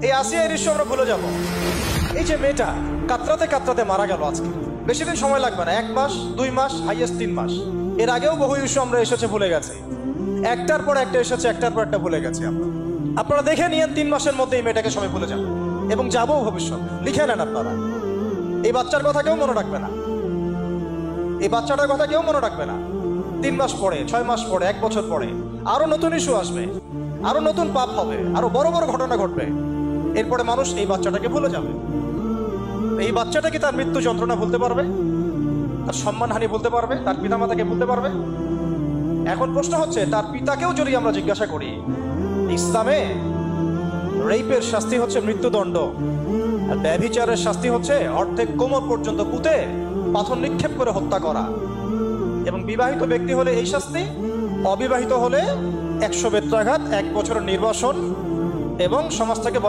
এই আসিয়া এই দৃশ্য আমরা ভুলে যাব। এই যে মেয়েটা কাতরাতে কাতরাতে মারা গেল আজকে, বেশি দিন সময় লাগবে না, 1 মাস 2 মাস হাইয়েস্ট 3 মাস। এর আগেও বহু ইস্যু আমরা এসেছে ভুলে গেছি, একটার পর একটা এসেছে, একটার পর একটা ভুলে গেছি আমরা। আপনারা দেখে নিয়েন 3 মাসের মধ্যে এই মেয়েটাকে সবাই ভুলে যাবে এবং যাবো ভবিষ্যতে। লিখে নেন আপনারা, এই বাচ্চার কথা কেউ মনে রাখবে না, এই বাচ্চাটার কথা কেউ মনে রাখবে না। 3 মাস পরে, 6 মাস পরে, 1 বছর পরে আরো নতুন ইস্যু আসবে, আরো নতুন পাপ হবে, আরো বড় বড় ঘটনা ঘটবে। এরপরে মানুষ এই বাচ্চাটাকে ভুলে যাবে। এই বাচ্চাটা কি তার মৃত্যু যন্ত্রণা ভুলতে পারবে? তার সম্মানহানি ভুলতে পারবে? তার পিতামাতাকে ভুলতে পারবে? এখন প্রশ্ন হচ্ছে, তার পিতাকেও যদি আমরা জিজ্ঞাসা করি, ইসলামে রেপের শাস্তি হচ্ছে মৃত্যুদণ্ড, আর ব্যভিচারের শাস্তি হচ্ছে অর্ধেক কোমর পর্যন্ত পুঁতে পাথর নিক্ষেপ করে হত্যা করা। এবং বিবাহিত ব্যক্তি হলে এই শাস্তি, অবিবাহিত হলে 100 বেত্রাঘাত, 1 বছরের নির্বাসন এবং সমাজ থেকে